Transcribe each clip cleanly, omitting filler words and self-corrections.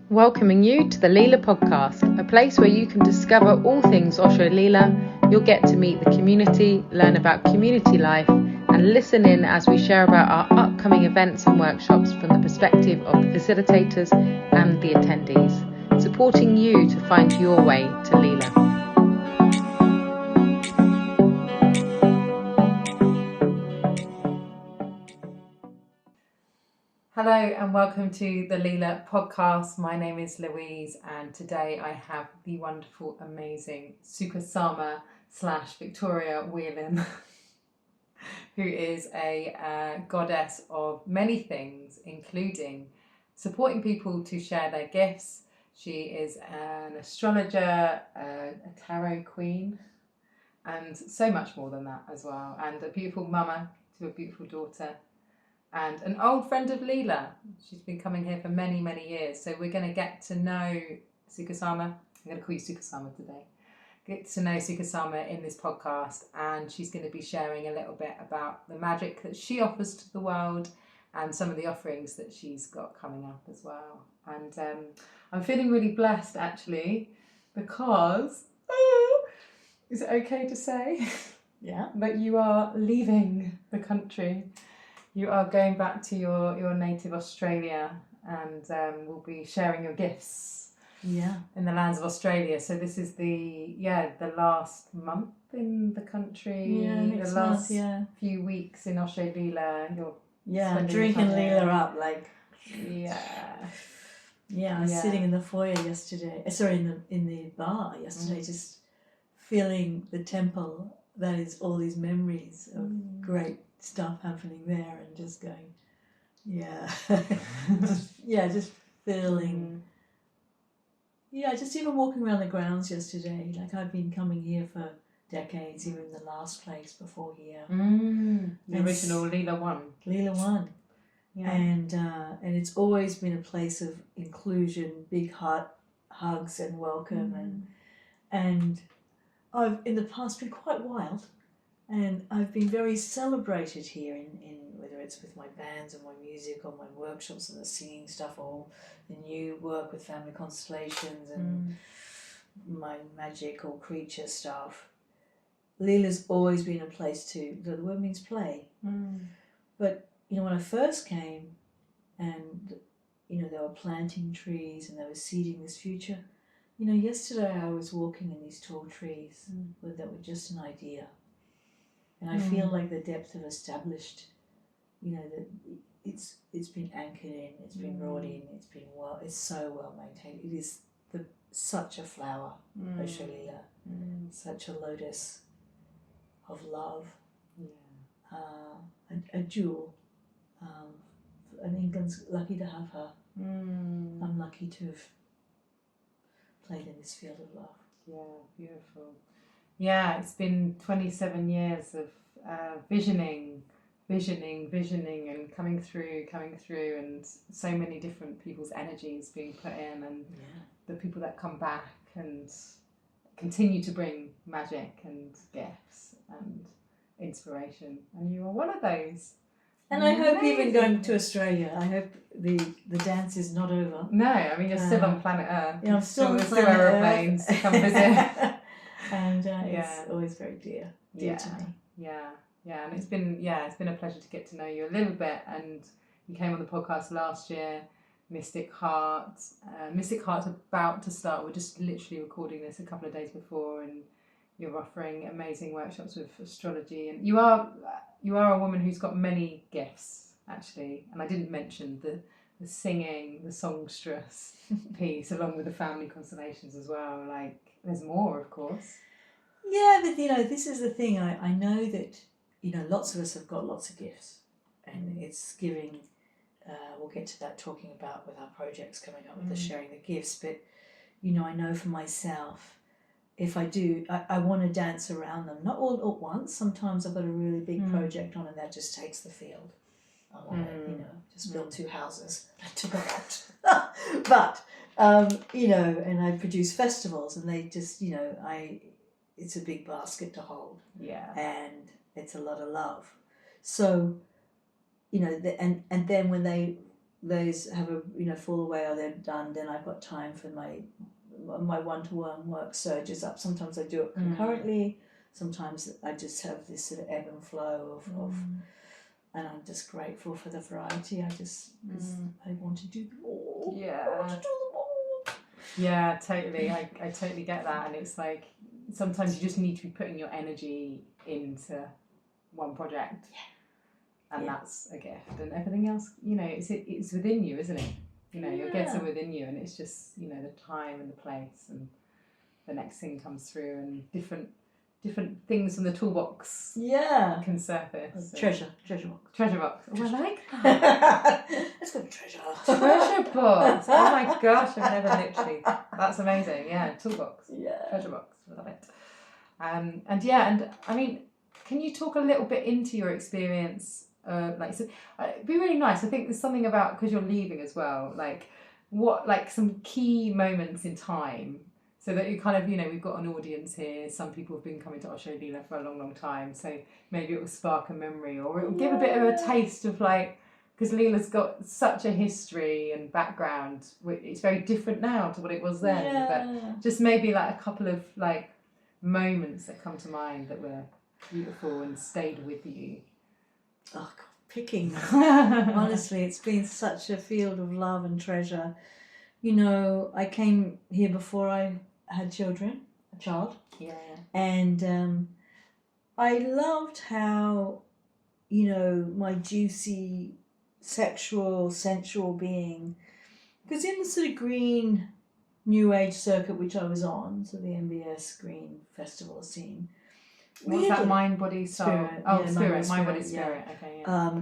welcoming you to the Leela Podcast, a place where you can discover all things Osho Leela. You'll get to meet the community, learn about community life, and listen in as we share about our upcoming events and workshops from the perspective of the facilitators and the attendees, supporting you to find your way to Leela. Hello and welcome to the Leela Podcast. My name is Louise and today I have the wonderful, amazing Sukha Sama / Victoria Whelan, who is a goddess of many things, including supporting people to share their gifts. She is an astrologer, a tarot queen, and so much more than that as well, and a beautiful mama to a beautiful daughter. And an old friend of Leela. She's been coming here for many, many years. So we're going to get to know Sukha Sama. I'm going to call you Sukha Sama today. Get to know Sukha Sama in this podcast. And she's going to be sharing a little bit about the magic that she offers to the world and some of the offerings that she's got coming up as well. And I'm feeling really blessed, actually, because... is it okay to say? Yeah. That you are leaving the country. You are going back to your native Australia and will be sharing your gifts in the lands of Australia. So this is the last month in the country, the last few weeks in Osho Leela. You're drinking Leela up like I was sitting in the foyer yesterday. In the bar yesterday, just feeling the temple that is all these memories of great stuff happening there, and just going, just feeling, just even walking around the grounds yesterday. Like I've been coming here for decades, even the last place before here. The original Leela 1. Leela 1. Yeah. And it's always been a place of inclusion, big hugs and welcome, and I've in the past been quite wild. And I've been very celebrated here in whether it's with my bands or my music or my workshops and the singing stuff or the new work with family constellations and my magic or creature stuff. Leela's always been a place the word means play. But, when I first came and, they were planting trees and they were seeding this future, yesterday I was walking in these tall trees that were just an idea. And I feel like the depth of established, that it's been anchored in, it's been brought in, it's so well maintained. It is such a flower, Osho Leela, such a lotus of love, a jewel. And England's lucky to have her. I'm lucky to have played in this field of love. Yeah, beautiful. Yeah, it's been 27 years of visioning and coming through and so many different people's energies being put in and the people that come back and continue to bring magic and gifts and inspiration. And you are one of those. And I hope even going to Australia, I hope the dance is not over. No, I mean, you're still on planet Earth. Yeah, I'm still on planet aeroplanes to come visit. And it's always very dear to me. Yeah, and it's been a pleasure to get to know you a little bit. And you came on the podcast last year, Mystic Heart's about to start. We're just literally recording this a couple of days before, and you're offering amazing workshops with astrology. And you are a woman who's got many gifts, actually. And I didn't mention the singing, the Songstress piece, along with the family constellations as well. Like, there's more, of course. Yeah, but this is the thing. I know that lots of us have got lots of gifts, and it's giving. We'll get to that talking about with our projects coming up with the sharing the gifts. But I know for myself, if I do, I want to dance around them, not all at once. Sometimes I've got a really big project on, and that just takes the field. I want to, just build 2 houses to go out. But and I produce festivals, and they just, it's a big basket to hold. Yeah. And it's a lot of love. So, and then when they those have a fall away or they're done, then I've got time for my one-to-one work surges up. Sometimes I do it concurrently. Sometimes I just have this sort of ebb and flow of and I'm just grateful for the variety. I want to do them all. Yeah. I want to do them all. Yeah, totally. I totally get that. And it's like sometimes you just need to be putting your energy into one project. Yeah. And that's a gift. And everything else, it's within you, isn't it? Your gifts are within you, and it's just, the time and the place, and the next thing comes through, and different things from the toolbox can surface. Treasure box. Treasure box. Oh, I like that. Let's go treasure. Treasure box. Oh my gosh, I've never literally. That's amazing. Yeah, toolbox. Yeah. Treasure box. I love it. And I mean, can you talk a little bit into your experience? It'd be really nice. I think there's something about, because you're leaving as well, some key moments in time, so that you kind of, we've got an audience here. Some people have been coming to Osho Leela for a long, long time, so maybe it will spark a memory, or it will give a bit of a taste of because Leela's got such a history and background. It's very different now to what it was then, but just maybe a couple of moments that come to mind that were beautiful and stayed with you. Oh, God, picking. Honestly, it's been such a field of love and treasure. I came here before I had a child. Yeah. And I loved how, my juicy, sexual, sensual being, because in the sort of green New Age circuit which I was on, so the MBS Green Festival scene. What's that? Mind, body, soul. Spirit. Oh, Yeah, spirit. Mind, body, spirit. Yeah. Okay. Yeah.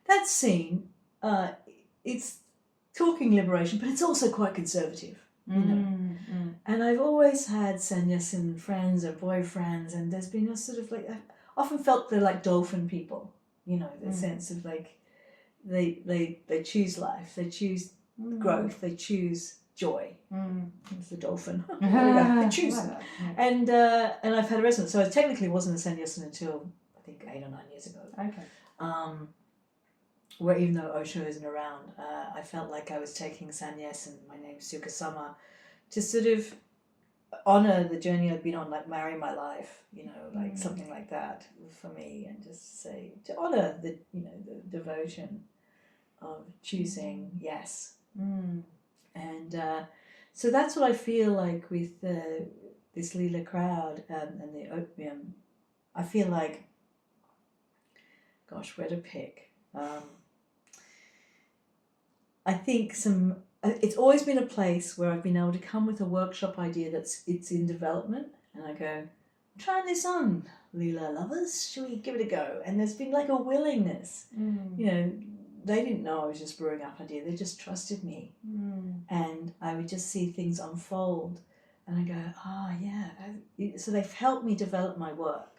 That scene, it's talking liberation, but it's also quite conservative. And I've always had sannyasin friends or boyfriends, and there's been a sort of I've often felt they're like dolphin people. The sense of they choose life, they choose growth, they choose joy. It's the dolphin. They choose it. And I've had a resonance. So I technically wasn't a sannyasin until I think 8 or 9 years ago. Okay. Where even though Osho isn't around, I felt like I was taking sannyas, and my name's Sukha Sama, to sort of honour the journey I'd been on, marry my life, something like that for me, and just say, to honour the devotion of choosing yes. And so that's what I feel like with this Leela crowd and the opium. I feel like, gosh, where to pick? I think it's always been a place where I've been able to come with a workshop idea it's in development, and I go, I'm trying this on, Leela lovers, shall we give it a go? And there's been a willingness. They didn't know I was just brewing up idea, they just trusted me. And I would just see things unfold, and I go, so they've helped me develop my work,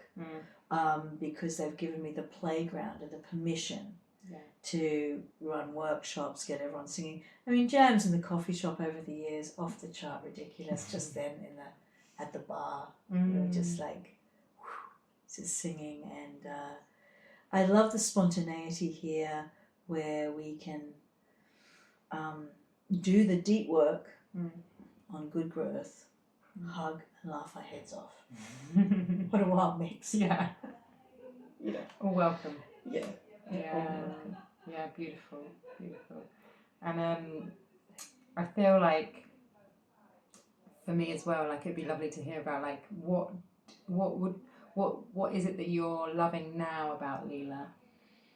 because they've given me the playground and the permission to run workshops, get everyone singing. I mean, jams in the coffee shop over the years, off the chart ridiculous. Just then at the bar, we were just just singing, and I love the spontaneity here, where we can do the deep work on good growth, hug and laugh our heads off. What a wild mix. Yeah. Welcome. Yeah. Yeah, beautiful. And I feel like, for me as well, it'd be lovely to hear about what is it that you're loving now about Leela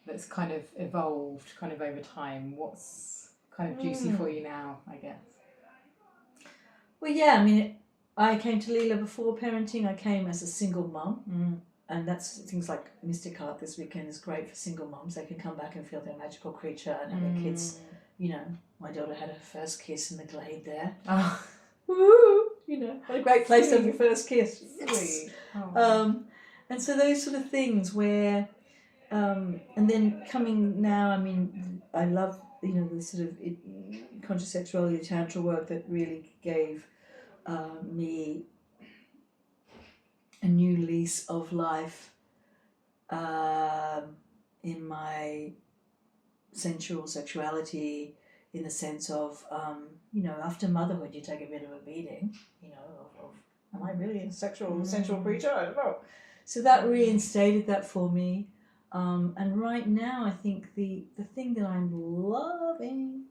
that's kind of evolved over time? What's kind of juicy for you now, I guess? Well, yeah, I mean, I came to Leela before parenting. I came as a single mum. And that's things like Mystic Heart this weekend is great for single mums. They can come back and feel their magical creature, and their kids, my daughter had her first kiss in the glade there. Oh. Woo! What a great place to have your first kiss. Sweet. And so those sort of things where, and then coming now, I mean, I love, the sort of conscious sexuality, tantra work that really gave me a new lease of life in my sensual sexuality in the sense of, after motherhood you take a bit of a beating, of am I really a sensual creature? I don't know. So that reinstated that for me. And right now I think the thing that I'm loving,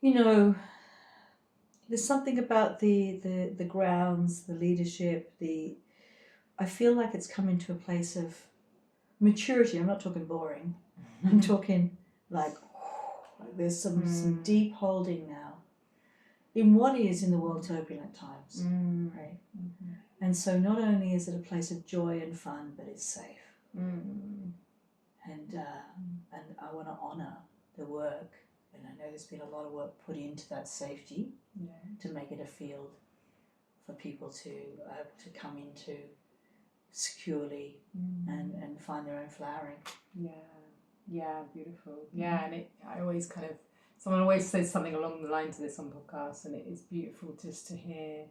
there's something about the grounds, the leadership, I feel like it's come into a place of maturity. I'm not talking boring. I'm talking like there's some deep holding now in what is in the world turbulent times, right? Mm-hmm. And so not only is it a place of joy and fun, but it's safe. And I want to honour the work, and I know there's been a lot of work put into that safety to make it a field for people to come into securely and find their own flowering. Yeah, beautiful. Yeah, and I always someone always says something along the lines of this on podcasts, and it is beautiful just to hear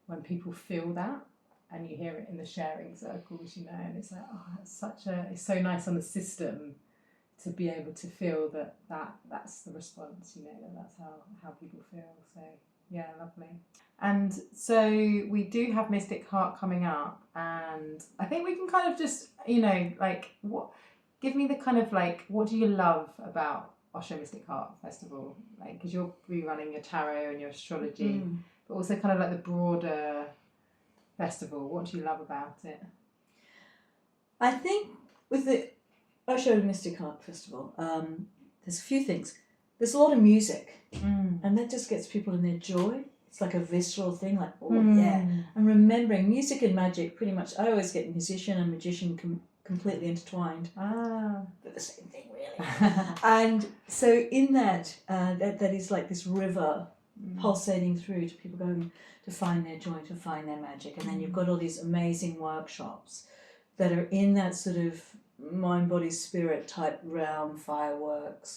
when people feel that, and you hear it in the sharing circles, and it's like, it's so nice on the system to be able to feel that's the response, that that's how people feel. So yeah, lovely. And so we do have Mystic Heart coming up, and I think we can kind of just, give me the kind of what do you love about Osho Mystic Heart Festival? Because you'll be running your tarot and your astrology, but also kind of the broader festival. What do you love about it? I think with the Osho Mystic Heart Festival, there's a few things. There's a lot of music, and that just gets people in their joy. It's like a visceral thing, yeah. And remembering music and magic, pretty much, I always get musician and magician completely intertwined. They're the same thing, really. And so in that is like this river pulsating through to people going to find their joy, to find their magic. And then you've got all these amazing workshops that are in that sort of mind, body, spirit type realm, firewalk.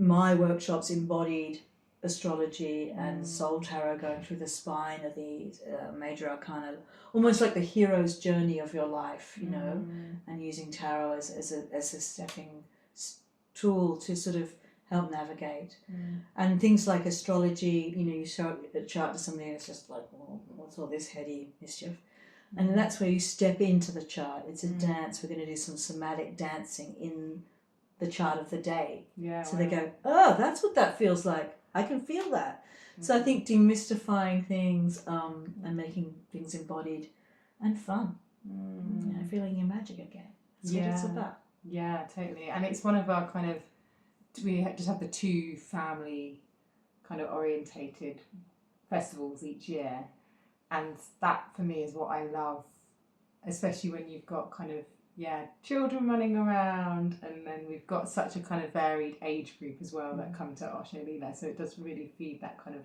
My workshops embodied astrology and soul tarot, going through the spine of the major arcana, almost like the hero's journey of your life, and using tarot as a stepping tool to sort of help navigate. And things like astrology, you show a chart to somebody and it's just like, well, what's all this heady mischief? And that's where you step into the chart. It's a dance. We're going to do some somatic dancing in the chart of the day. So they go, oh, that's what that feels like. I can feel that. So I think demystifying things and making things embodied and fun. Feeling your magic again. That's what it's about. Yeah, totally. And it's one of our we just have the two family kind of orientated festivals each year. And that for me is what I love, especially when you've got children running around, and then we've got such a kind of varied age group as well that come to Osho Leela, so it does really feed that kind of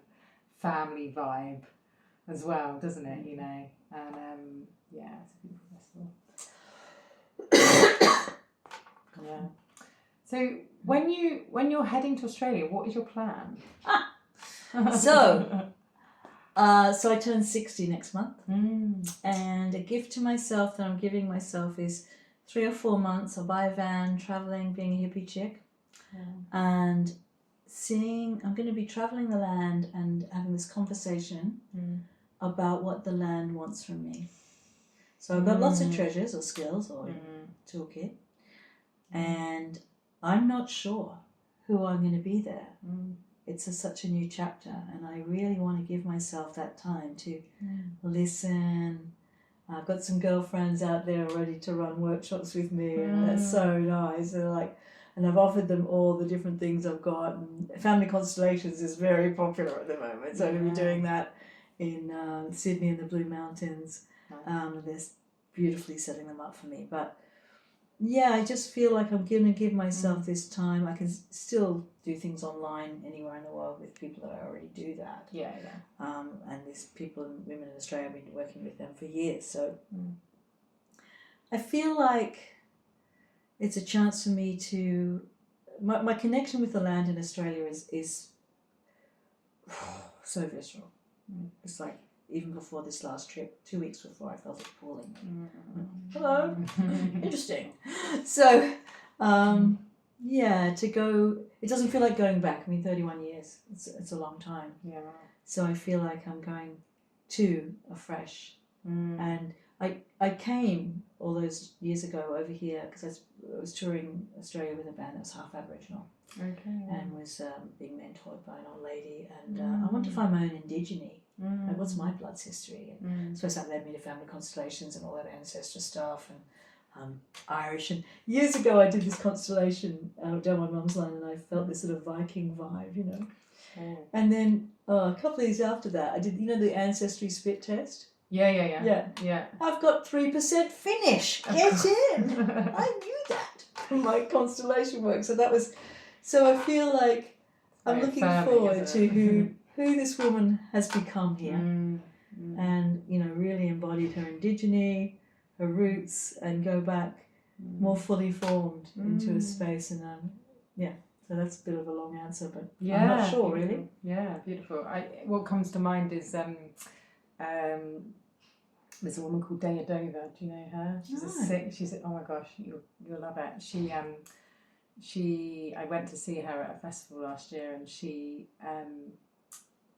family vibe as well, doesn't it? And it's a beautiful festival. Yeah. So when you're heading to Australia, what is your plan? So I turn 60 next month, and a gift to myself that I'm giving myself is 3 or 4 months. I'll buy a van, traveling, being a hippie chick, and I'm going to be traveling the land and having this conversation about what the land wants from me. So I've got lots of treasures or skills or toolkit, and I'm not sure who I'm going to be there. It's such a new chapter, and I really want to give myself that time to listen. I've got some girlfriends out there ready to run workshops with me, and that's so nice. And I've offered them all the different things I've got. And family constellations is very popular at the moment, so I'm going to be doing that in Sydney in the Blue Mountains. They're beautifully setting them up for me, but yeah, I just feel like I'm going to give myself this time. I can still do things online anywhere in the world with people that I already do that. And these people and women in Australia, I've been working with them for years. So I feel like it's a chance for me to... My connection with the land in Australia is so visceral. It's like, even before this last trip, 2 weeks before, I felt it pulling me. Hello, interesting. So Yeah, to go, it doesn't feel like going back. I mean, 31 years, it's a long time. Yeah. So I feel like I'm going to afresh. And I came all those years ago over here because I was touring Australia with a band that was half Aboriginal. Okay. And was being mentored by an old lady. And I wanted to find my own indigeny. Like, what's my blood's history? And so that led me to family constellations and all that ancestor stuff. And Irish, and years ago I did this constellation down my mum's line, and I felt this sort of Viking vibe, you know. And then a couple of years after that I did, you know, the ancestry spit test. Yeah. I've got 3% Finnish. Get in. I knew that from my constellation work. So I feel like I'm looking forward to who this woman has become here, and, you know, really embodied her indigeny, her roots, and go back more fully formed into a space. And so that's a bit of a long answer, but I'm not sure, beautiful. really. Yeah, beautiful. What comes to mind is there's a woman called Daya Dover. Do you know her? She's oh my gosh, you'll love it. I went to see her at a festival last year, and she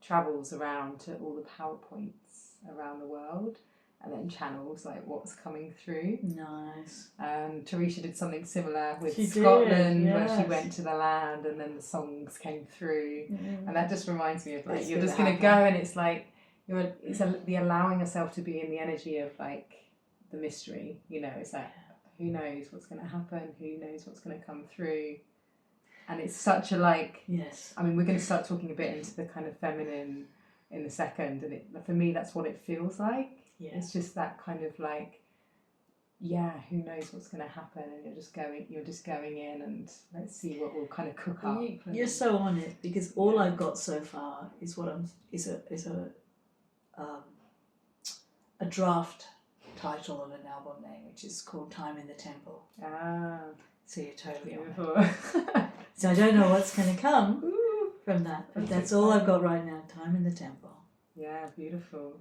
travels around to all the PowerPoints around the world, and then channels like what's coming through. Nice. Teresa did something similar with Scotland, where she went to the land, and then the songs came through, and that just reminds me of like you're just gonna go, and it's like the allowing yourself to be in the energy of like the mystery. You know, it's like who knows what's gonna happen, who knows what's gonna come through. And it's such a like, I mean, we're going to start talking a bit into the kind of feminine in a second. And for me, that's what it feels like. Yeah. It's just that kind of like, who knows what's going to happen. And you're just going in, and let's see what we'll kind of cook up. You're so on it, because all I've got so far is a draft title of an album name, which is called Time in the Temple. So you're totally on it. So I don't know what's going to come from that, but that's all I've got right now. Time in the Temple. Yeah, beautiful.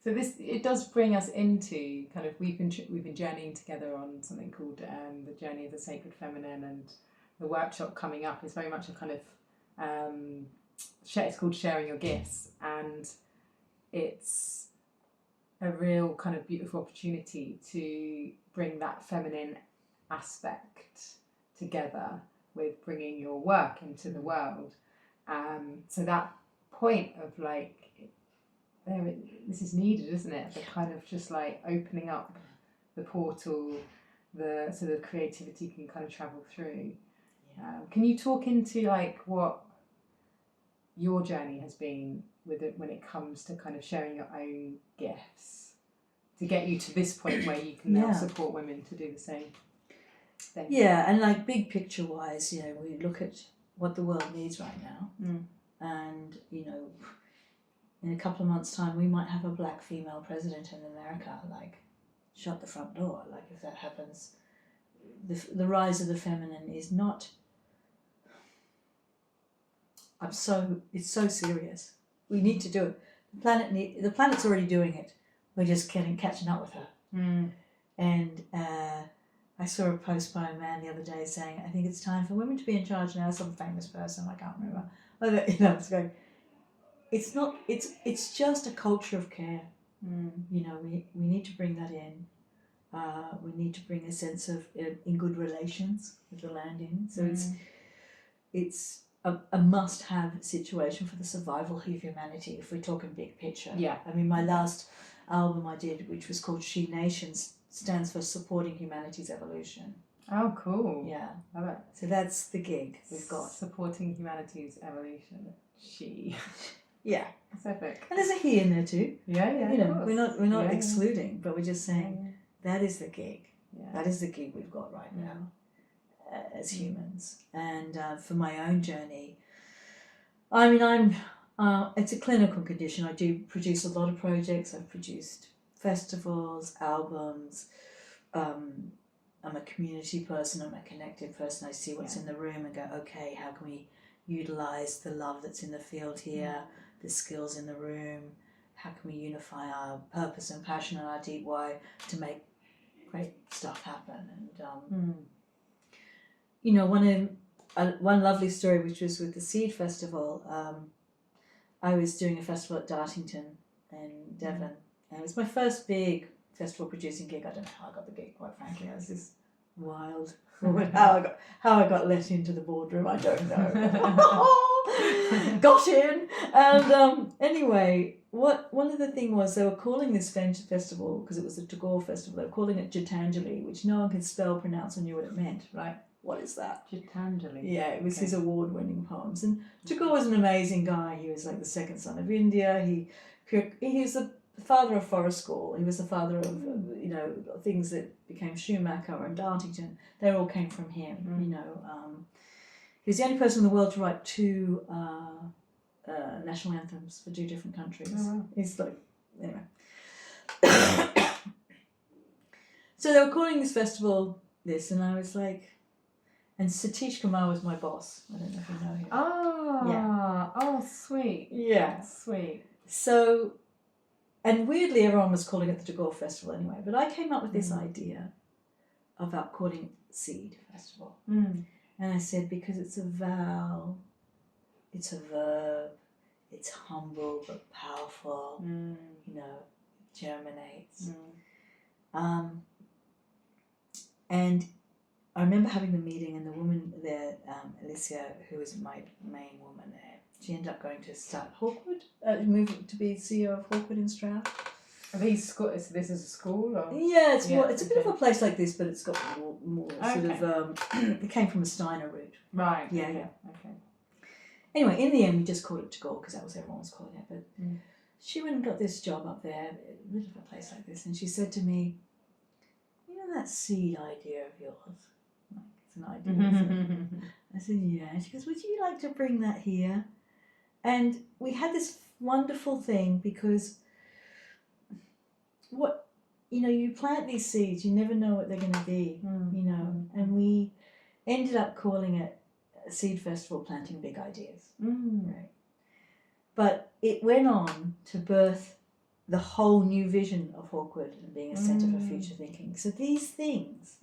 So it does bring us into kind of we've been journeying together on something called the Journey of the Sacred Feminine, and the workshop coming up is very much a kind of it's called Sharing Your Gifts, and it's a real kind of beautiful opportunity to bring that feminine aspect together with bringing your work into the world. So that point of like, this is needed, isn't it? The kind of just like opening up the portal, so the creativity can kind of travel through. Can you talk into like what your journey has been with it when it comes to kind of sharing your own gifts to get you to this point where you can now support women to do the same thing? Yeah, and like big picture wise, you know, we look at what the world needs right now, and, you know, in a couple of months' time we might have a black female president in America. Like, shut the front door. Like, if that happens, the rise of the feminine is not. It's so serious. We need to do it. The planet's already doing it. We're just catching up with her. And I saw a post by a man the other day saying, I think it's time for women to be in charge now. Some famous person, I can't remember. You know, it's going. It's not. It's just a culture of care. You know, we need to bring that in. We need to bring a sense of in good relations with the land in. So it's a must-have situation for the survival of humanity. If we're talking big picture. Yeah. I mean, my last album I did, which was called She Nations, stands for Supporting Humanity's Evolution. Oh, cool. Yeah. Love it. So that's the gig we've got. Supporting Humanity's Evolution. Yeah. That's epic. And there's a he in there too. Yeah. You know, we're not excluding, but we're just saying that is the gig. Yeah. That is the gig we've got right now as humans. And for my own journey, I mean, it's a clinical condition. I do produce a lot of projects. I've produced festivals, albums. I'm a community person. I'm a connected person. I see what's in the room and go, okay, how can we utilize the love that's in the field here, the skills in the room? How can we unify our purpose and passion and our deep why to make great stuff happen? And you know, one lovely story, which was with the Seed Festival. I was doing a festival at Dartington in Devon, and it was my first big festival producing gig. I don't know how I got the gig, quite frankly. I was just wild. how I got let into the boardroom, I don't know. Got in, and anyway, one of the thing was they were calling this festival, because it was the Tagore festival. They were calling it Gitanjali, which no one could spell, pronounce, or knew what it meant. Right? What is that? Gitanjali. Yeah, it was his award-winning poems. And Tagore was an amazing guy. He was like the second son of India. He was the father of Forest School. He was the father of things that became Schumacher and Dartington. They all came from him. You know, he was the only person in the world to write two national anthems for two different countries. He's like, anyway. So they were calling this festival this, and I was like. And Satish Kumar was my boss. I don't know if you know him. Oh, sweet. Yeah. Sweet. So, and weirdly, everyone was calling it the Tagore Festival anyway. But I came up with this idea about calling it Seed Festival. And I said, because it's a vowel, it's a verb, it's humble but powerful, you know, germinates. And I remember having the meeting, and the woman there, Alicia, who was my main woman there, she ended up going to start Hawkwood, move to be CEO of Hawkwood in Stroud. Are these school? This is a school? Or? Yeah, it's a bit of a place like this, but it's got more sort of. It came from a Steiner route. Right. Yeah. Okay. Anyway, in the end, we just called it Tagore because that was everyone was calling it. But she went and got this job up there, a bit of a place like this, and she said to me, "You know that seed idea of yours." An idea. I said, yeah. And she goes, would you like to bring that here? And we had this wonderful thing because you plant these seeds, you never know what they're going to be, you know. And we ended up calling it a Seed Festival, Planting Big Ideas. Right. But it went on to birth the whole new vision of Hawkwood and being a centre for future thinking. So these things,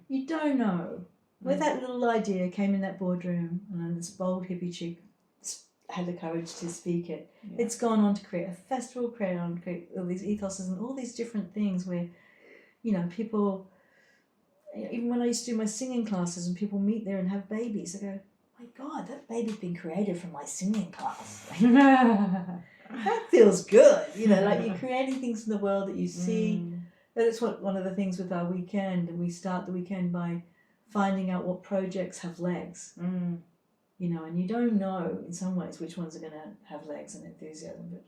you don't know. Where that little idea came in that boardroom, and this bold hippie chick had the courage to speak it. Yeah. It's gone on to create a festival, create all these ethoses and all these different things where, you know, people, even when I used to do my singing classes and people meet there and have babies, I go, my God, that baby's been created from my singing class. That feels good. You know, like you're creating things in the world that you see. That's one of the things with our weekend, and we start the weekend by finding out what projects have legs, you know, and you don't know in some ways which ones are going to have legs and enthusiasm, but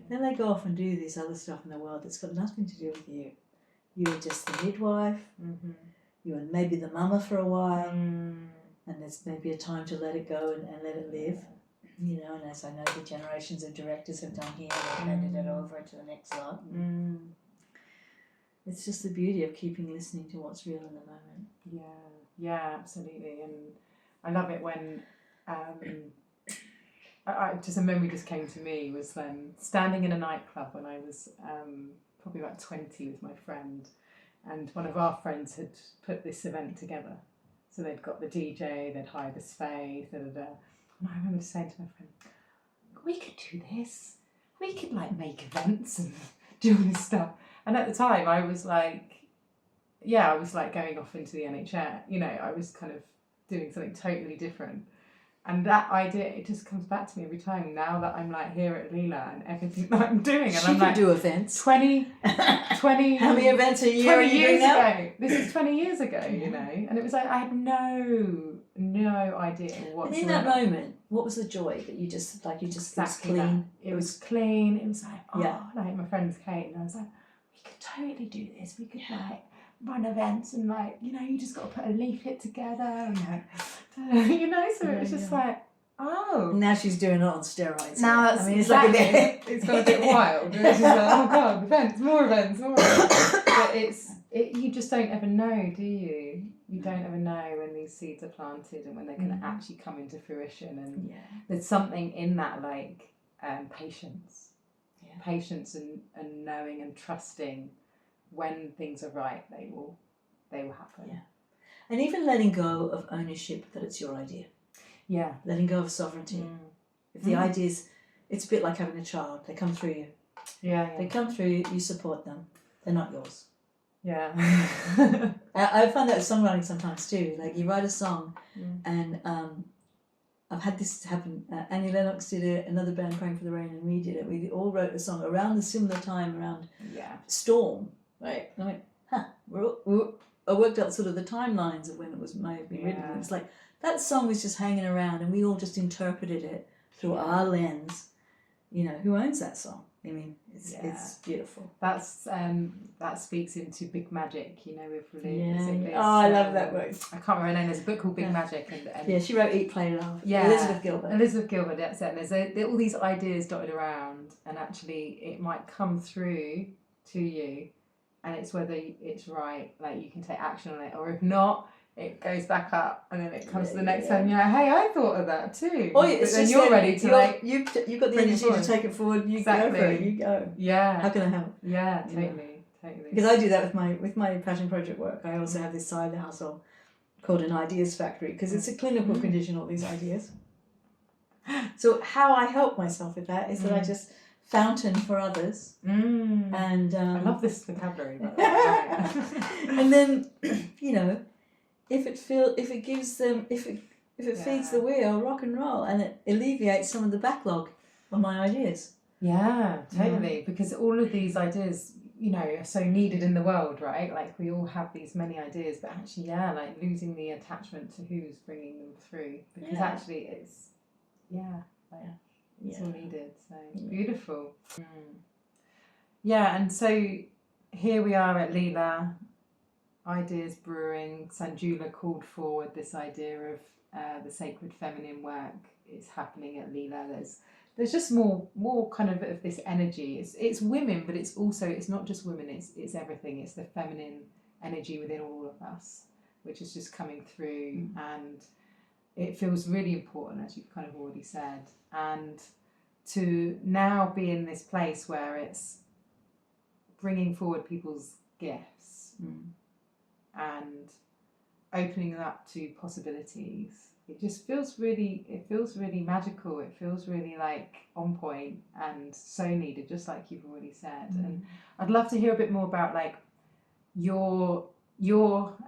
then they go off and do this other stuff in the world that's got nothing to do with you. You were just the midwife, you were maybe the mama for a while, and there's maybe a time to let it go and let it live, you know, and as I know the generations of directors have done here, they've handed it over to the next lot. It's just the beauty of keeping listening to what's real in the moment. Yeah, absolutely. And I love it when just a memory just came to me was standing in a nightclub when I was probably about 20 with my friend, and one of our friends had put this event together. So they'd got the DJ, they'd hired the space, and I remember saying to my friend, we could do this. We could make events and do all this stuff. And at the time I was going off into the NHS, you know, I was kind of doing something totally different. And that idea, it just comes back to me every time now that I'm here at Leela and everything that I'm doing. And I'm do events. 20 how many events a year 20 years ago. This is 20 years ago, you know. And it was I had no idea whatsoever. And in that moment, what was the joy that you just exactly it was clean? It was clean. It was like my friend's Kate, and I was like, we could totally do this. We could run events and you just got to put a leaflet together and you know, so it was just and now she's doing it on steroids. Now that's it's it's got a bit wild. It's just oh God, more events. But you just don't ever know, do you? You don't ever know when these seeds are planted and when they're going to actually come into fruition. And there's something in that patience and knowing and trusting when things are right, they will happen. And even letting go of ownership that it's your idea. Yeah. Letting go of sovereignty. If the ideas, it's a bit like having a child. They come through you. Yeah. They come through you, you support them. They're not yours. Yeah. I find that with songwriting sometimes too. Like you write a song and I've had this happen. Annie Lennox did it, another band, Praying for the Rain, and we did it. We all wrote a song around the similar time, around Storm, right? And I went, I worked out sort of the timelines of when it may have been written. And it's like, that song was just hanging around and we all just interpreted it through our lens. You know, who owns that song? I mean, it's beautiful. That's that speaks into Big Magic, you know, with Liz. Oh, I love that book. I can't remember her name. There's a book called Big Magic, and she wrote Eat, Play, Love. Yeah, Elizabeth Gilbert. That's it. And there's all these ideas dotted around, and actually, it might come through to you, and it's whether it's right. Like you can take action on it, or if not, it goes back up, and then it comes to the next time. You're like, hey, I thought of that too. Oh, it's then you're ready to you've got the energy to take it forward. You go for it. You go. Yeah. How can I help? Yeah, totally. Because I do that with my passion project work. I also have this side hustle called an ideas factory because it's a clinical condition. All these ideas. So how I help myself with that is that I just fountain for others, and I love this vocabulary. And then you know. If it feeds the wheel, rock and roll, and it alleviates some of the backlog of my ideas. Yeah, totally. Because all of these ideas, you know, are so needed in the world, right? Like we all have these many ideas, but actually, like losing the attachment to who's bringing them through, because actually it's, it's all needed. So beautiful. Yeah, and so here we are at Leela. Ideas Brewing. Sanjula called forward this idea of the sacred feminine work is happening at Leela. There's just more kind of this energy. It's women, but it's not just women. It's everything. It's the feminine energy within all of us, which is just coming through, and it feels really important, as you've kind of already said, and to now be in this place where it's bringing forward people's gifts. And opening up to possibilities. It just feels really magical. It feels really like on point and so needed, just like you've already said. And I'd love to hear a bit more about like your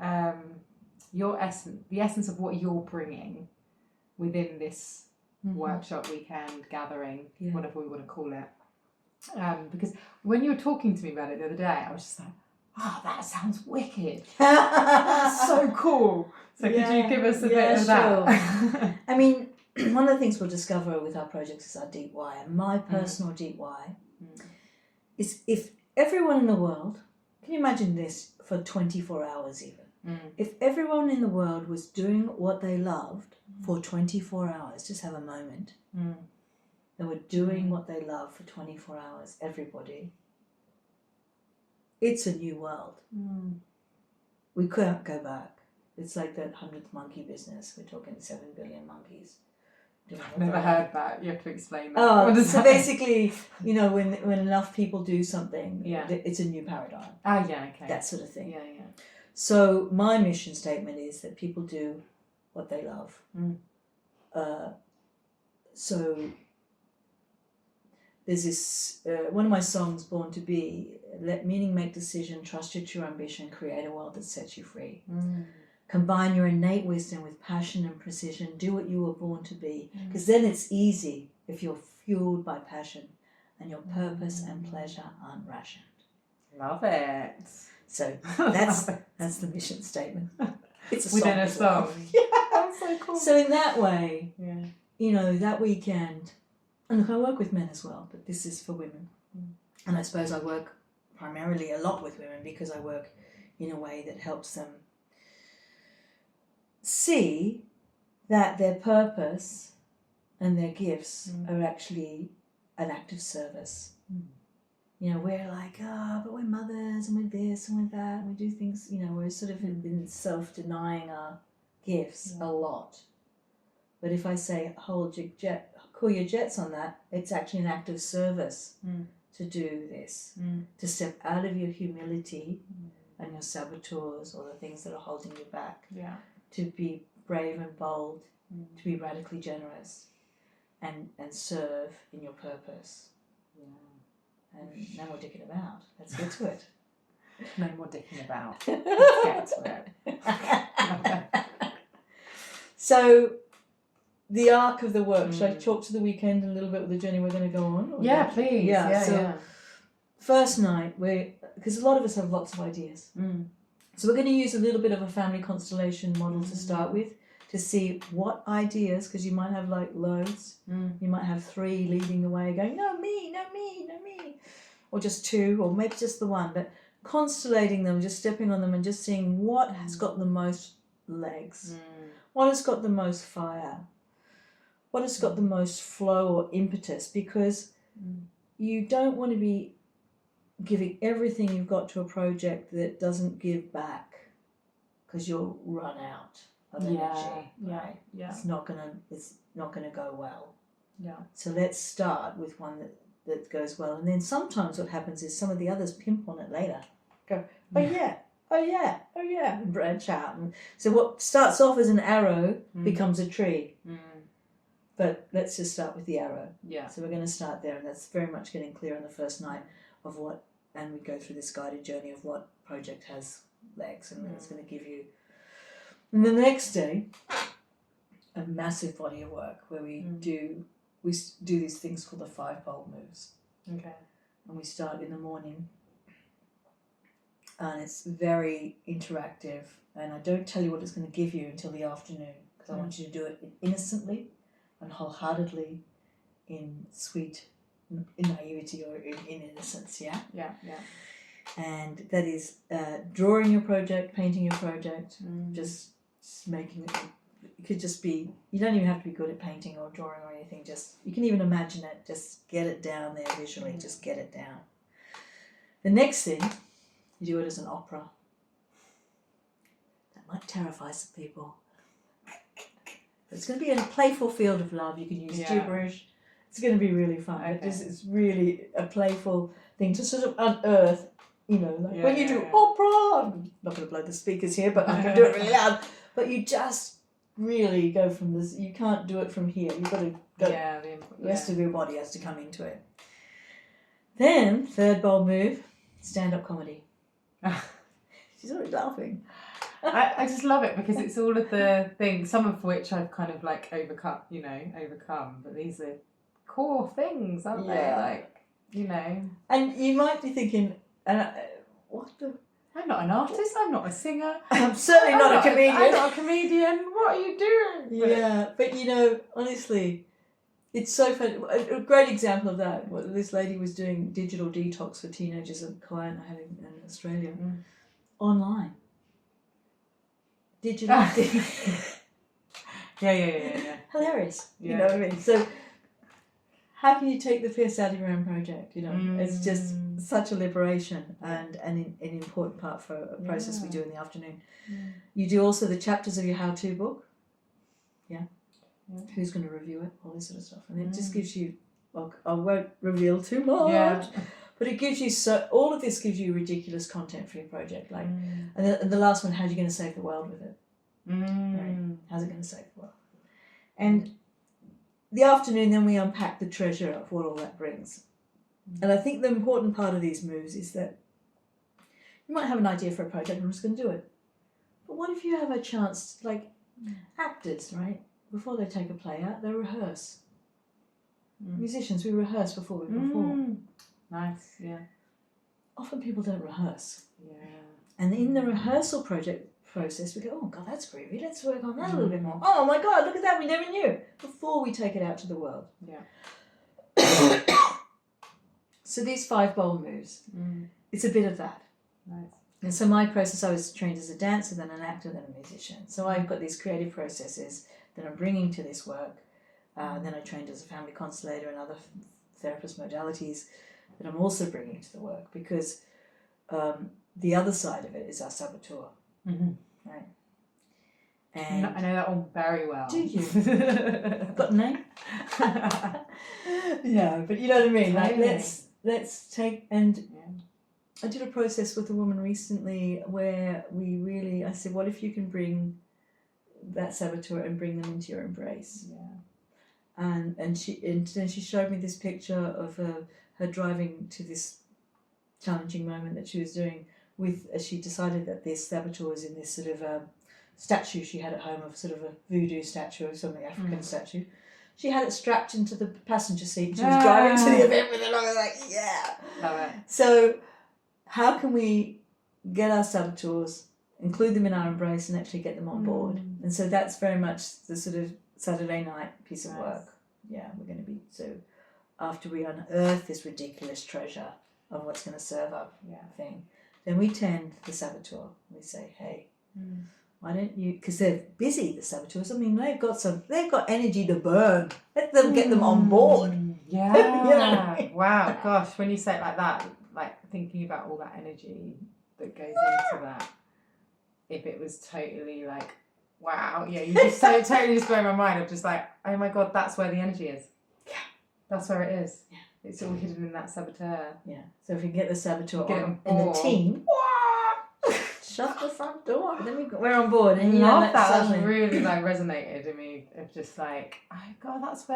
essence, the essence of what you're bringing within this workshop, weekend, gathering, whatever we want to call it. Because when you were talking to me about it the other day, I was just like, oh, that sounds wicked. That's so cool. So could you give us a bit of that? I mean, one of the things we'll discover with our projects is our deep why. And my personal deep why is if everyone in the world, can you imagine this for 24 hours even? If everyone in the world was doing what they loved for 24 hours, just have a moment. They were doing what they love for 24 hours, everybody. It's a new world. We can't go back. It's like that 100th monkey business. We're talking 7 billion monkeys. I've never heard that. You have to explain that. Oh, so basically, you know, when enough people do something, it's a new paradigm. Ah, yeah, okay. That sort of thing. Yeah. So my mission statement is that people do what they love. So there's this, one of my songs, Born to Be, let meaning make decision, trust your true ambition, create a world that sets you free. Combine your innate wisdom with passion and precision, do what you were born to be, because then it's easy if you're fueled by passion and your purpose and pleasure aren't rationed. Love it. So that's the mission statement. It's a within song. A song. Yeah, that's so cool. So in that way, you know, that weekend, and look, I work with men as well, but this is for women. And I suppose I work primarily a lot with women because I work in a way that helps them see that their purpose and their gifts are actually an act of service. You know, we're like, but we're mothers and we're this and we're that and we do things, you know, we're sort of in self-denying our gifts a lot. But if I say, cool your jets on that, it's actually an act of service to do this, to step out of your humility and your saboteurs or the things that are holding you back. Yeah. To be brave and bold, to be radically generous, and serve in your purpose. Yeah. And no more dicking about. Let's get to it. No more dicking about. Let's get to it. So, the arc of the work. Should I talk to the weekend a little bit with the journey we're going to go on? Yeah, please. Yeah. First night, because a lot of us have lots of ideas. So we're going to use a little bit of a family constellation model to start with, to see what ideas, because you might have like loads. You might have 3 leading the way going, no me, no me, no me. Or just 2, or maybe just the 1. But constellating them, just stepping on them and just seeing what has got the most legs. What has got the most fire. What has got the most flow or impetus. Because you don't want to be giving everything you've got to a project that doesn't give back, because you'll run out of energy. Right? Yeah. It's not gonna go well. Yeah. So let's start with one that goes well, and then sometimes what happens is some of the others pimp on it later. Go, oh yeah, and branch out. And so what starts off as an arrow becomes a tree. But let's just start with the arrow. Yeah. So we're going to start there, and that's very much getting clear on the first night of what, and we go through this guided journey of what project has legs, and it's going to give you. And the next day, a massive body of work where we do these things called the 5 bold moves. Okay. And we start in the morning, and it's very interactive. And I don't tell you what it's going to give you until the afternoon, because I want you to do it innocently and wholeheartedly, in sweet, in naivety or in innocence. Yeah. And that is drawing your project, painting your project, just making it. It could just be. You don't even have to be good at painting or drawing or anything. Just you can even imagine it. Just get it down there visually. Just get it down. The next thing, you do it as an opera. That might terrify some people. But it's going to be in a playful field of love. You can use gibberish. It's going to be really fun. Okay. It's really a playful thing to sort of unearth, when you do opera, I'm not going to blow the speakers here, but I'm going to do it really loud. But you just really go from this, you can't do it from here. You've got to go, the rest of your body has to come into it. Then, 3rd bold move, stand-up comedy. She's already laughing. I just love it because it's all of the things, some of which I've kind of like overcome, but these are core things, aren't they? And you might be thinking, what the? I'm not an artist, I'm not a singer. I'm certainly not a comedian. I'm not a comedian. What are you doing? But honestly, it's so fun. A great example of that, this lady was doing digital detox for teenagers, a client I had in Australia, online. Digital detox. Yeah. Hilarious. Yeah. You know what I mean? So, how can you take the piss out of your own project? It's just such a liberation and an important part for a process we do in the afternoon. You do also the chapters of your how-to book. Who's going to review it? All this sort of stuff. And it just gives you, I won't reveal too much, but it gives you, all of this gives you ridiculous content for your project. And the last one, how are you going to save the world with it? Right? How's it going to save the world? And the afternoon, then we unpack the treasure of what all that brings. And I think the important part of these moves is that you might have an idea for a project, I'm just going to do it. But what if you have a chance, like actors, right? Before they take a play out, they rehearse. Musicians, we rehearse before we perform. Nice, yeah. Often people don't rehearse. Yeah. And in the rehearsal process, we go, oh God, that's groovy, let's work on that a little bit more. Oh my God, look at that, we never knew. Before we take it out to the world. Yeah. So these 5 bold moves, it's a bit of that. Nice. And so my process, I was trained as a dancer, then an actor, then a musician. So I've got these creative processes that I'm bringing to this work. Then I trained as a family constellator and other therapist modalities that I'm also bringing to the work, because the other side of it is our saboteur. Right? And I know that one very well. Do you? Got a name? No, but you know what I mean. Like, let's take and I did a process with a woman recently where I said, what if you can bring that saboteur and bring them into your embrace? Yeah. And then she showed me this picture of her driving to this challenging moment that she was doing with, as she decided that this saboteur was in this sort of statue she had at home, of sort of a voodoo statue or something, African statue. She had it strapped into the passenger seat and she was driving to the event with it. I was like, yeah. Love it. So how can we get our saboteurs, include them in our embrace, and actually get them on board? And so that's very much the sort of Saturday night piece of work. Yeah, we're going to be, so after we unearth this ridiculous treasure of what's going to serve our thing, then we tend the saboteur. We say, hey, why don't you, because they're busy, the saboteurs. I mean, they've got energy to burn. Let them get them on board. Yeah. You know what I mean? Wow, gosh, when you say it like that, like thinking about all that energy that goes into that, if it was totally like, wow, yeah, you just totally just blow my mind of just like, oh my God, that's where the energy is. Yeah. That's where it is. Yeah. It's all hidden in that saboteur. Yeah. So if we get the saboteur Get on in the team, shut the front door, then we're on board. And love that. That's really like resonated in me of just like, oh God, that's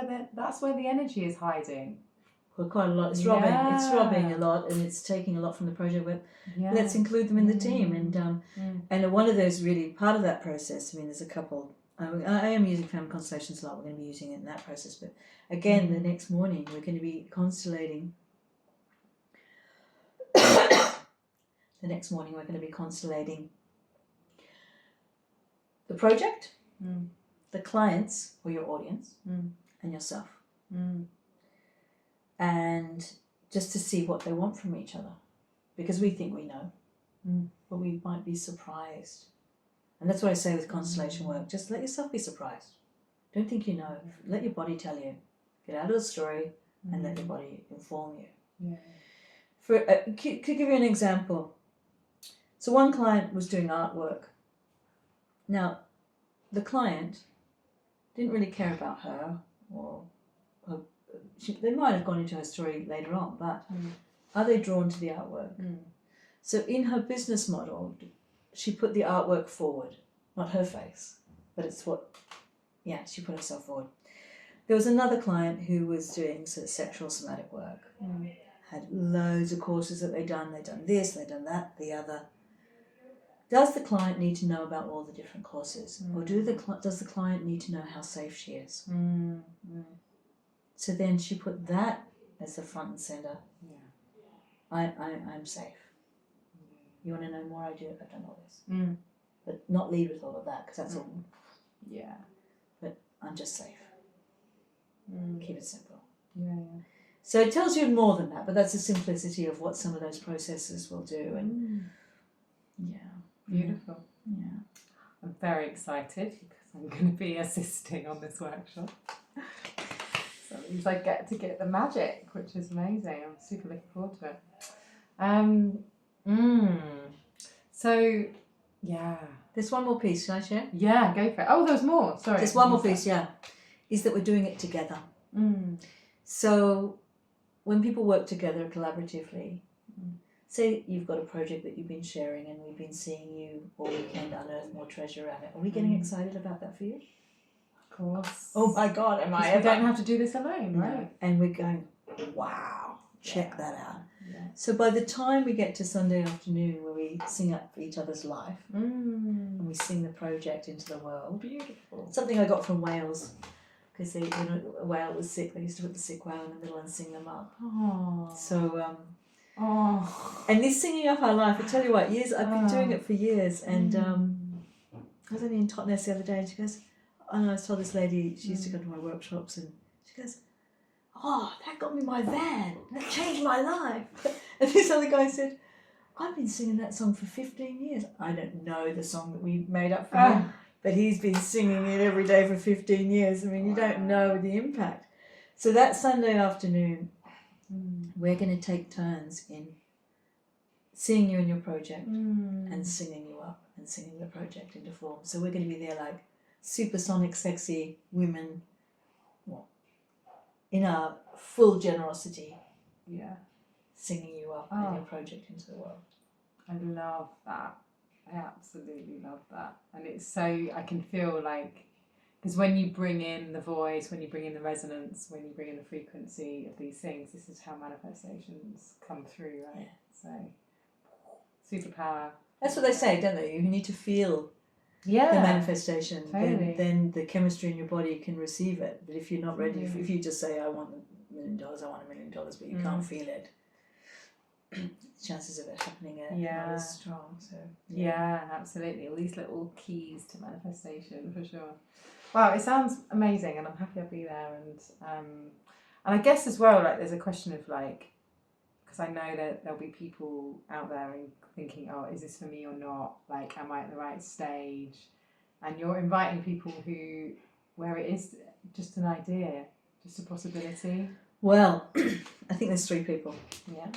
where the energy is hiding. Well, quite a lot. It's robbing. It's robbing a lot, and it's taking a lot from the project. But let's include them in the team. And one of those really part of that process. I mean, there's a couple. I am using family constellations a lot. We're going to be using it in that process. But again, the next morning we're going to be constellating. The next morning we're going to be constellating the project, the clients or your audience, and yourself. And just to see what they want from each other, because we think we know, but we might be surprised. And that's what I say with constellation work, just let yourself be surprised. Don't think you know, let your body tell you. Get out of the story and let your body inform you. Could give you an example. So one client was doing artwork. Now, the client didn't really care about her, or they might have gone into her story later on, but are they drawn to the artwork? So in her business model, she put the artwork forward, not her face, but it's she put herself forward. There was another client who was doing sort of sexual somatic work, had loads of courses that they'd done this, they'd done that, the other. Does the client need to know about all the different courses, or does the client need to know how safe she is? So then she put that as the front and center. I'm safe. You want to know more? I've done all this. But not lead with all of that, because that's all. Yeah. But I'm just safe. Keep it simple. So it tells you more than that, but that's the simplicity of what some of those processes will do. And beautiful. Yeah. I'm very excited because I'm going to be assisting on this workshop. So it means I get to get the magic, which is amazing. I'm super looking forward to it. So, There's one more piece. Can I share? Yeah, go for it. Oh, there's more. Sorry. There's one more piece, is that we're doing it together. So when people work together collaboratively, say you've got a project that you've been sharing and we've been seeing you all weekend unearth more treasure around it. Are we getting excited about that for you? Of course. Oh my God, am I ever? We don't have to do this alone, right? No. And we're going, wow, check that out. Yeah. So by the time we get to Sunday afternoon where we sing up each other's life and we sing the project into the world. Beautiful. Something I got from Wales, because when a whale was sick, they used to put the sick whale in the middle and sing them up. Oh. So, and this singing up our life, I tell you what, I've been doing it for years, and I was only in Totnes the other day, and she goes, I know, I saw this lady, she used to go to my workshops, and she goes, that got me my van, that changed my life. And this other guy said, I've been singing that song for 15 years. I don't know the song that we made up for him, but he's been singing it every day for 15 years. I mean, you don't know the impact. So that Sunday afternoon, we're going to take turns in seeing you in your project and singing you up and singing the project into form. So we're going to be there like supersonic, sexy women, in our full generosity. Yeah. singing you up and your project into the world. I love that. I absolutely love that. And it's so, I can feel like, because when you bring in the voice, when you bring in the resonance, when you bring in the frequency of these things, this is how manifestations come through, right? So, superpower. That's what they say, don't they? You need to feel the manifestation. Totally. Then the chemistry in your body can receive it. But if you're not ready, if you just say, I want $1 million, I want $1 million, but you can't feel it, chances of it happening are not as strong. So Absolutely. All these little keys to manifestation, for sure. Wow, it sounds amazing, and I'm happy I'll be there. And I guess as well, like, there's a question of like, because I know that there'll be people out there and thinking, oh, is this for me or not? Like, am I at the right stage? And you're inviting people where it is just an idea, just a possibility. Well, I think there's 3 people. Yeah.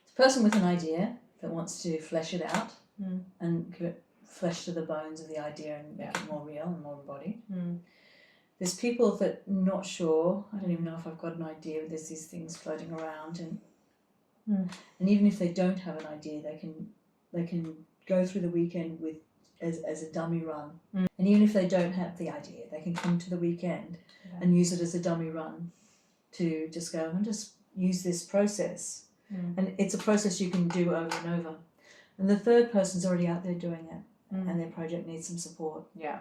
It's a person with an idea that wants to flesh it out and give it flesh to the bones of the idea and make it more real and more embodied. There's people that are not sure. I don't even know if I've got an idea. There's these things floating around, and even if they don't have an idea, they can go through the weekend with as a dummy run. And even if they don't have the idea, they can come to the weekend and use it as a dummy run to just go and just use this process. And it's a process you can do over and over. And the third person's already out there doing it, and their project needs some support. Yeah.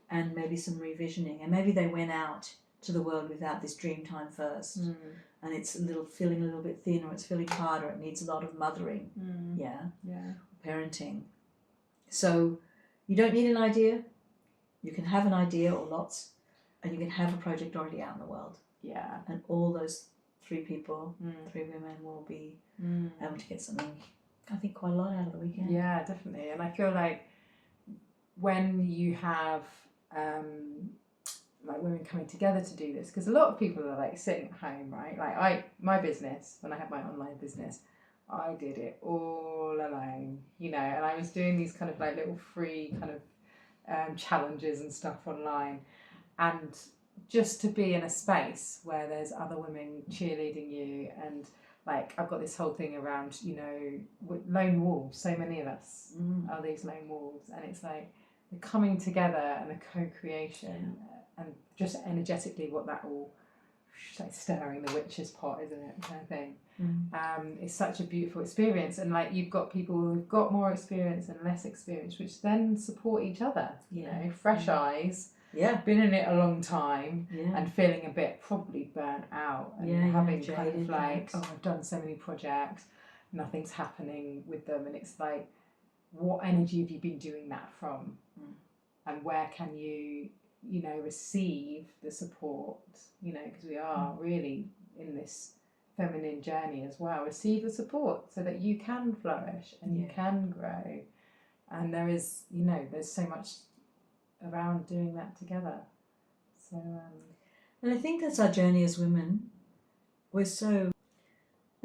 And maybe some revisioning, and maybe they went out to the world without this dream time first, and it's feeling a little bit thin, or it's feeling harder. It needs a lot of mothering, parenting. So you don't need an idea. You can have an idea or lots, and you can have a project already out in the world. Yeah. And all those 3 people, 3 women, will be able to get something, I think, quite a lot out of the weekend. Yeah, definitely. And I feel like when you have like women coming together to do this, because a lot of people are like sitting at home, right? Like my business, when I had my online business, I did it all alone, and I was doing these kind of like little free kind of challenges and stuff online, and just to be in a space where there's other women cheerleading you, and like I've got this whole thing around lone wolves. So many of us are these lone wolves, and it's like the coming together and the co-creation, and just energetically what that all, like stirring the witch's pot, isn't it, kind of thing. It's such a beautiful experience, and like you've got people who've got more experience and less experience, which then support each other. Fresh eyes, been in it a long time, and feeling a bit probably burnt out, and having kind of like, oh, I've done so many projects, nothing's happening with them, and it's like, what energy have you been doing that from? And where can you receive the support, because we are really in this feminine journey as well. Receive the support so that you can flourish and you can grow. And there is, there's so much around doing that together. So, and I think that's our journey as women. I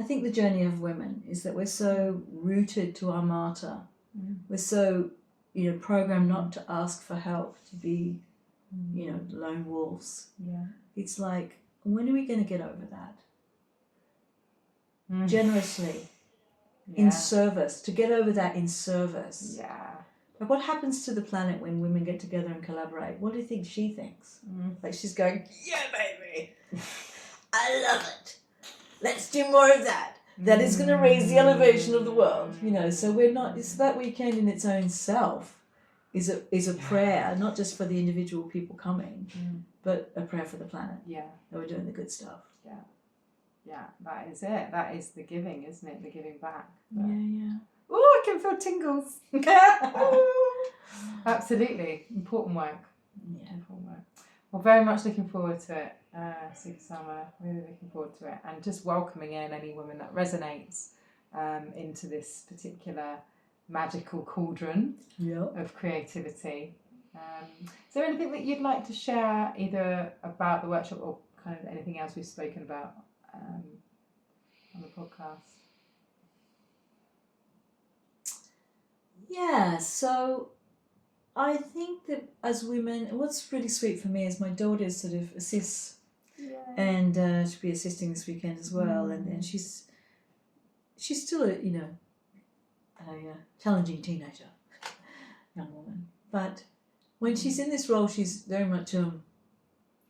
think the journey of women is that we're so rooted to our mata. We're so, programmed not to ask for help, to be, lone wolves. It's like, when are we going to get over that? Generously, in service, to get over that in service. Like, what happens to the planet when women get together and collaborate? What do you think she thinks? Like, she's going, yeah, baby, I love it. Let's do more of that. That is going to raise the elevation of the world, So we're not. It's that weekend in its own self is a prayer, not just for the individual people coming, but a prayer for the planet. That we're doing the good stuff. Yeah, that is it. That is the giving, isn't it? The giving back. But... Oh, I can feel tingles. Absolutely. Important work. Important work. Well, very much looking forward to it, Sukha Sama. Really looking forward to it. And just welcoming in any woman that resonates into this particular magical cauldron of creativity. Is there anything that you'd like to share, either about the workshop or kind of anything else we've spoken about on the podcast? Yeah, so I think that as women, what's really sweet for me is my daughter sort of assists And she'll be assisting this weekend as well. And she's still a challenging teenager, young woman. But when she's in this role, she's very much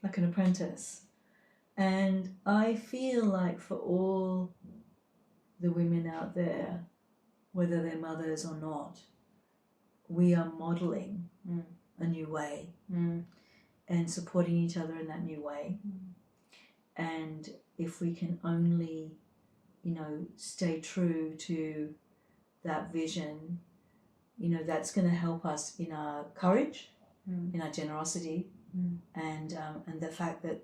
like an apprentice. And I feel like for all the women out there, whether they're mothers or not, we are modelling a new way and supporting each other in that new way. And if we can only, stay true to that vision, that's going to help us in our courage, in our generosity, and the fact that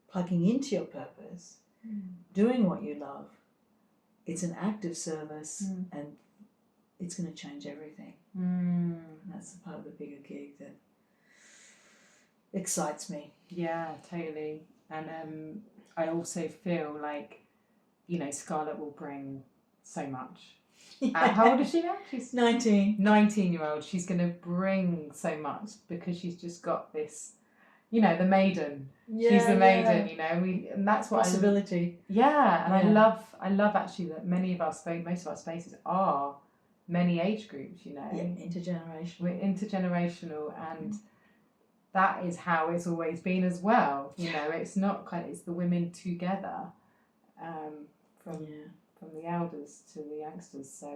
plugging into your purpose, doing what you love, it's an act of service, and it's going to change everything. And that's the part of the bigger gig that excites me. Yeah, totally. And I also feel like, Scarlett will bring so much. How old is she now? She's 19. 19-year-old. She's going to bring so much because she's just got this, the maiden. She's the maiden, and that's what possibility. I love actually that most of our spaces are many age groups, intergenerational. We're intergenerational, and that is how it's always been as well. It's not it's the women together, from the elders to the youngsters. So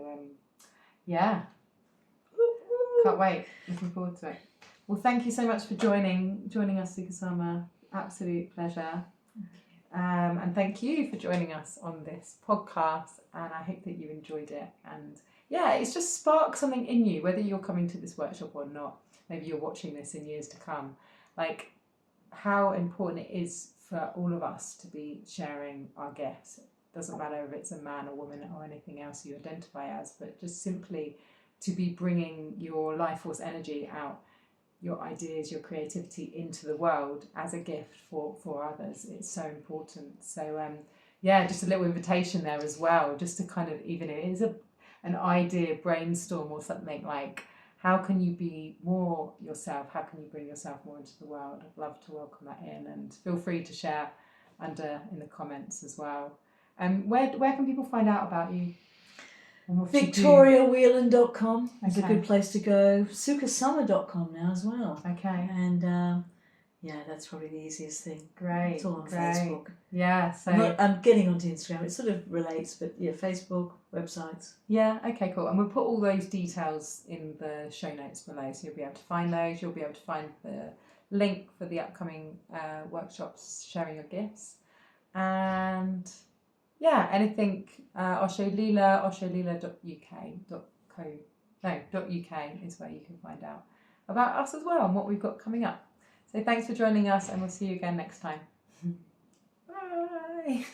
can't wait. Looking forward to it. Well, thank you so much for joining us, Sukha Sama. Absolute pleasure. And thank you for joining us on this podcast, and I hope that you enjoyed it. And it's just sparked something in you, whether you're coming to this workshop or not. Maybe you're watching this in years to come. Like how important it is for all of us to be sharing our gifts. It doesn't matter if it's a man or woman or anything else you identify as, but just simply to be bringing your life force energy out, your ideas, your creativity into the world as a gift for others. It's so important. So just a little invitation there as well, just to kind of, even if it is an idea brainstorm or something, like how can you be more yourself? How can you bring yourself more into the world? I'd love to welcome that in, and feel free to share under in the comments as well. Where can people find out about you? VictoriaWhelan.com is a good place to go. SukhaSama.com now as well. Okay. And that's probably the easiest thing. Great. It's all on Facebook. Yeah. So I'm getting onto Instagram. It sort of relates, but Facebook, websites. Yeah. Okay. Cool. And we'll put all those details in the show notes below, so you'll be able to find those. You'll be able to find the link for the upcoming workshops, sharing your gifts, and anything Osho Leela, osholeela.uk.co.uk is where you can find out about us as well and what we've got coming up. So thanks for joining us, and we'll see you again next time. Bye.